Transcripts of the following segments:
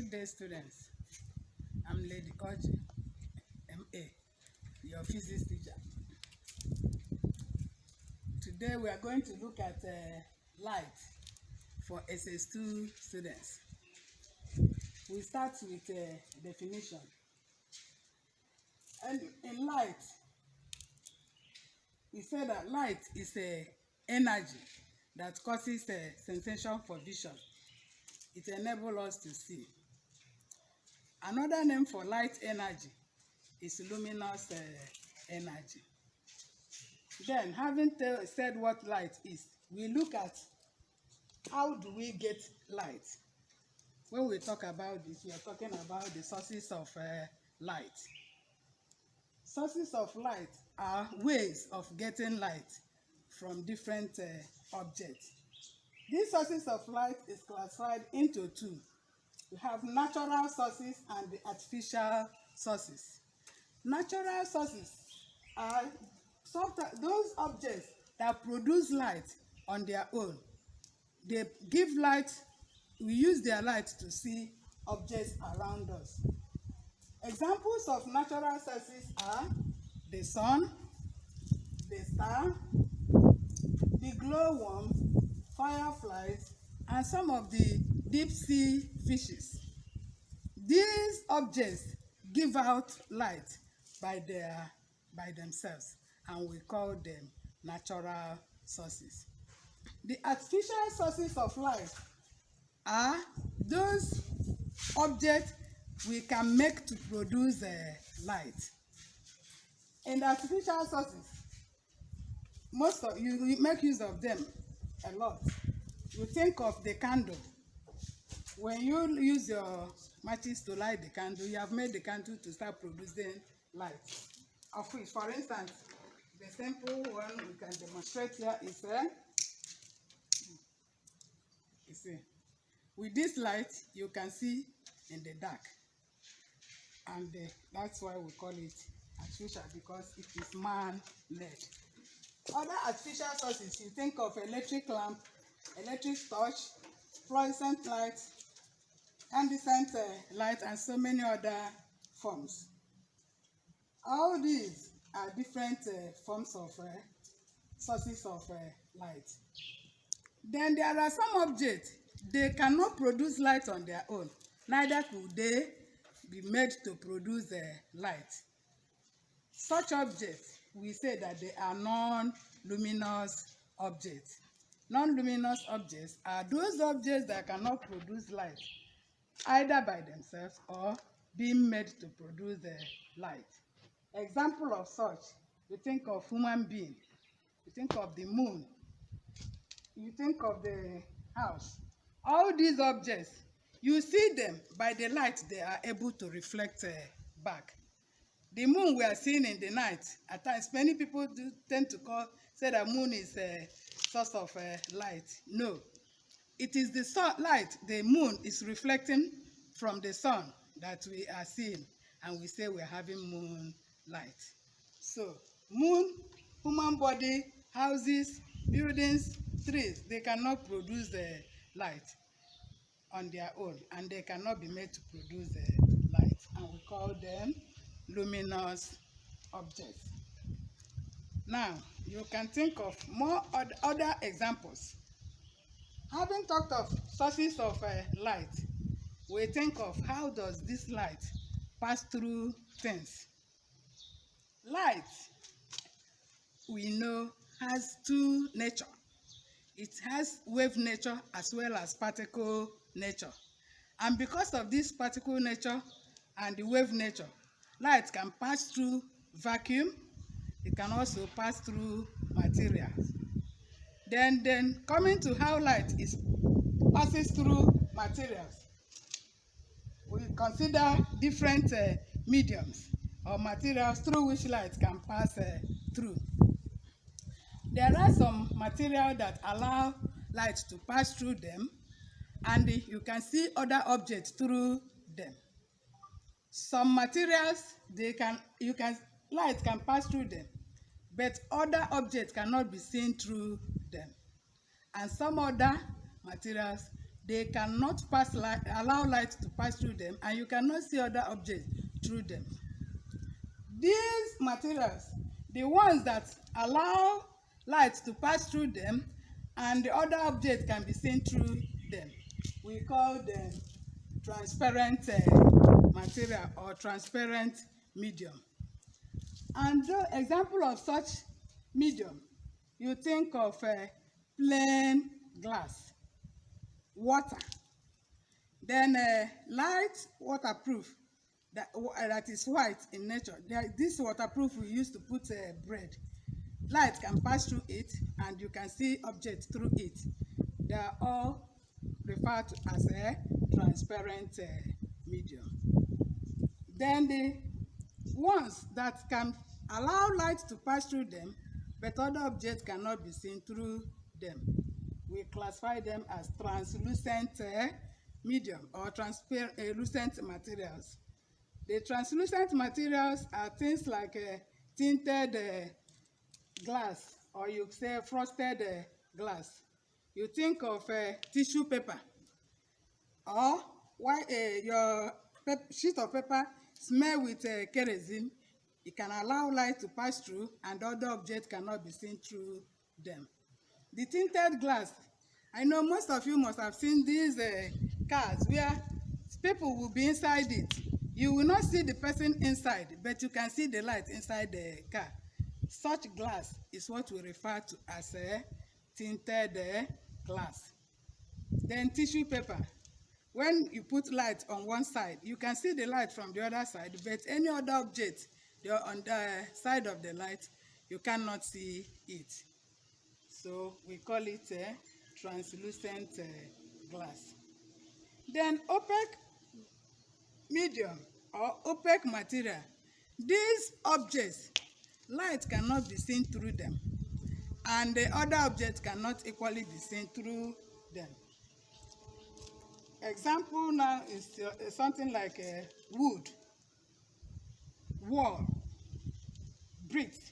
Good day, students. I'm Lady Koji, MA, your physics teacher. Today we are going to look at light for SS2 students. We start with a definition. And in light, we say that light is a energy that causes a sensation for vision. It enables us to see. Another name for light energy is luminous energy. Then, having said what light is, we look at how do we get light. When we talk about this, we are talking about the sources of light. Sources of light are ways of getting light from different objects. These sources of light is classified into two. We have natural sources and the artificial sources. Natural sources are those objects that produce light on their own. They give light, we use their light to see objects around us. Examples of natural sources are the sun, the star, the glowworm, fireflies, and some of the deep sea fishes. These objects give out light by themselves, and we call them natural sources. The artificial sources of light are those objects we can make to produce light. In the artificial sources, most of you make use of them a lot. You think of the candle. When you use your matches to light the candle, you have made the candle to start producing light. Of which, for instance, the simple one we can demonstrate here is you see, with this light you can see in the dark, and that's why we call it artificial, because it is man-made. Other artificial sources, you think of electric lamp, electric torch, fluorescent light, incandescent light, and so many other forms. All these are different forms of sources of light. Then there are some objects, they cannot produce light on their own, neither could they be made to produce light. Such objects, we say that they are non-luminous objects. Non-luminous objects are those objects that cannot produce light, either by themselves or being made to produce light. Example of such, you think of human being, you think of the moon, you think of the house. All these objects, you see them by the light they are able to reflect back. The moon we are seeing in the night, at times many people tend to say that moon is a source of light. No, it is the light the moon is reflecting from the sun that we are seeing, and we say we are having moon light. So moon, human body, houses, buildings, trees, they cannot produce light on their own, and they cannot be made to produce light, and we call them luminous objects. Now, you can think of more other examples. Having talked of sources of light, we think of how does this light pass through things. Light, we know, has two nature. It has wave nature as well as particle nature. And because of this particle nature and the wave nature, light can pass through vacuum. It can also pass through materials. Then coming to how light passes through materials, we consider different mediums or materials through which light can pass through. There are some materials that allow light to pass through them, and you can see other objects through them. Some materials, light can pass through them, but other objects cannot be seen through them. And some other materials, They cannot pass light, allow light to pass through them, and you cannot see other objects through them. These materials, the ones that allow light to pass through them and the other objects can be seen through them, we call them transparent material or transparent medium. And the example of such medium, you think of plain glass, water, then light waterproof, that is white in nature. This waterproof we use to put bread. Light can pass through it and you can see objects through it. They are all referred to as a transparent medium. Then the ones that can allow light to pass through them but other objects cannot be seen through them, we classify them as translucent medium or translucent materials. The translucent materials are things like tinted glass, or you say frosted glass. You think of tissue paper, or why your sheet of paper smell with kerosene. It can allow light to pass through and other objects cannot be seen through them. The tinted glass, I know most of you must have seen these cars where people will be inside it. You will not see the person inside, but you can see the light inside the car. Such glass is what we refer to as a tinted glass. Then tissue paper. When you put light on one side, you can see the light from the other side, but any other object on the side of the light, you cannot see it. So we call it a translucent glass. Then opaque medium or opaque material. These objects, light cannot be seen through them, and the other objects cannot equally be seen through them. Example now is something like wood, wall, bricks,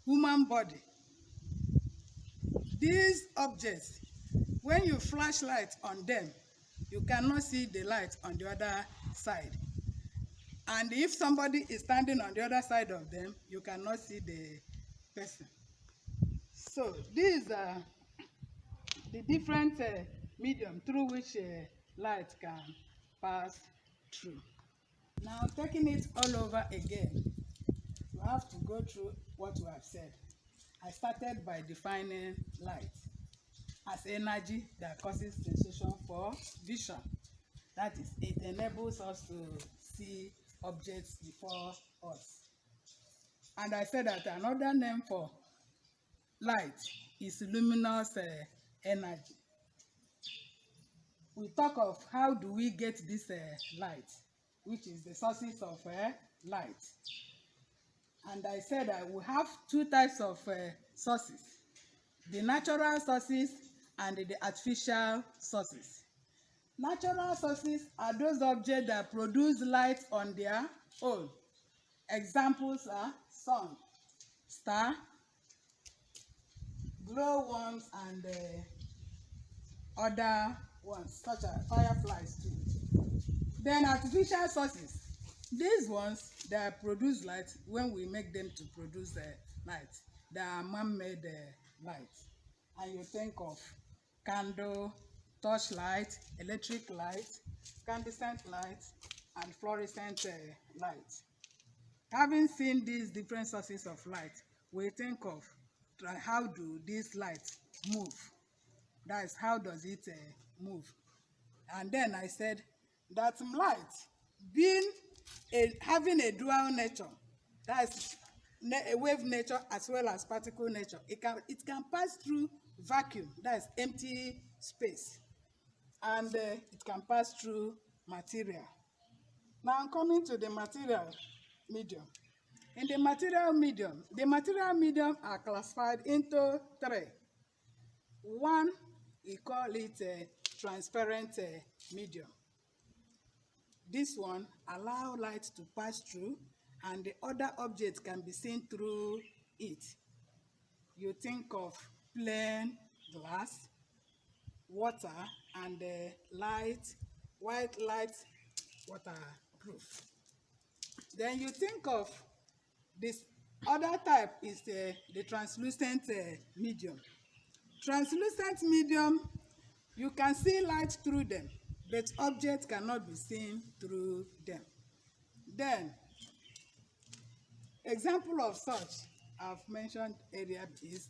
human body. These objects, when you flash light on them, you cannot see the light on the other side. And if somebody is standing on the other side of them, you cannot see the person. So these are the different medium through which light can pass through. Now, taking it all over again, you have to go through what we have said. I started by defining light as energy that causes sensation for vision. That is, it enables us to see objects before us. And I said that another name for light is luminous energy. We talk of how do we get this light, which is the sources of light. And I said that we have two types of sources, the natural sources and the artificial sources. Natural sources are those objects that produce light on their own. Examples are sun, star, glowworms, and other ones such as fireflies too. Then artificial sources, these ones that produce light when we make them to produce light. They are man-made light. And you think of candle, torchlight, electric light, incandescent light, and fluorescent light. Having seen these different sources of light, we think of how do these lights move. That is, how does it move? And then I said that light having a dual nature, that is a wave nature as well as particle nature, it can pass through vacuum, that is empty space, and it can pass through material. Now I'm coming to the material medium. In the material medium are classified into three. One, we call it a transparent medium. This one allows light to pass through and the other objects can be seen through it. You think of plain glass, water, and white light waterproof. Then you think of this other type is the translucent medium. Translucent medium, you can see light through them, but objects cannot be seen through them. Then, example of such I've mentioned earlier is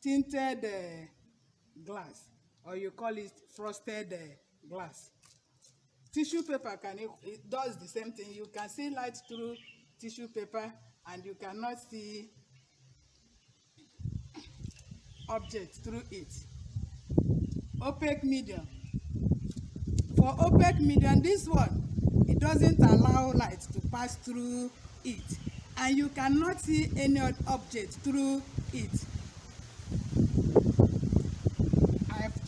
tinted glass, or you call it frosted glass. Tissue paper it does the same thing. You can see light through tissue paper, and you cannot see objects through it. Opaque medium. For opaque medium, this one, it doesn't allow light to pass through it, and you cannot see any object through it.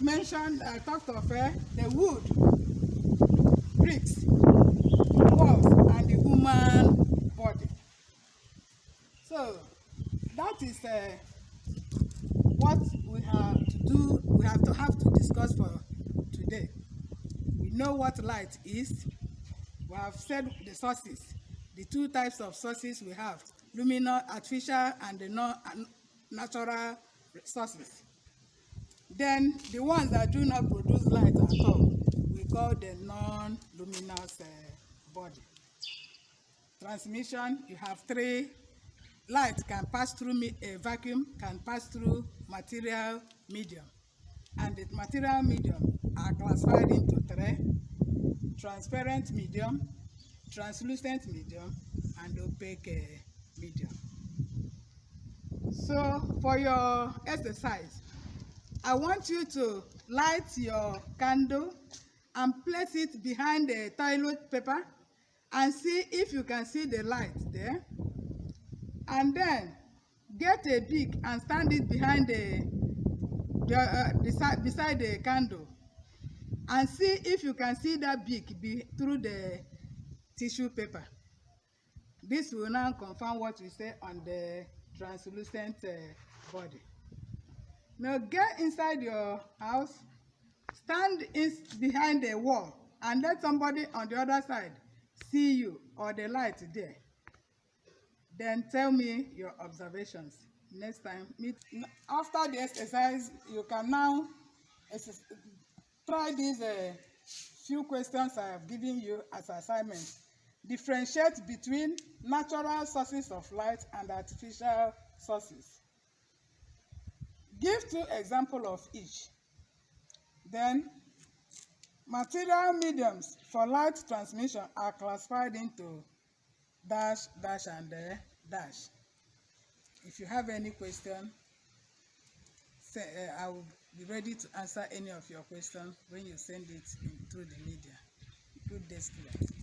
I talked of the wood, bricks, walls, and the human body. So that is what we have to do. We have to discuss for today. We know what light is. We have said the sources, the two types of sources we have: luminous, artificial, and the non-natural sources. Then the ones that do not produce light at all, we call the non-luminous body. Transmission, you have three. Light can pass through a vacuum, can pass through material medium. And the material medium are classified into three: transparent medium, translucent medium, and opaque medium. So for your exercise, I want you to light your candle and place it behind the toilet paper and see if you can see the light there. And then get a beak and stand it behind beside the candle, and see if you can see that beak through the tissue paper. This will now confirm what we say on the translucent body. Now get inside your house, stand behind the wall, and let somebody on the other side see you or the light there. Then tell me your observations. Next time, after the exercise, you can now try these few questions I have given you as assignment. Differentiate between natural sources of light and artificial sources. Give two examples of each. Then, material mediums for light transmission are classified into dash, dash, and dash. If you have any question, I will be ready to answer any of your questions when you send it through the media. Good day, students.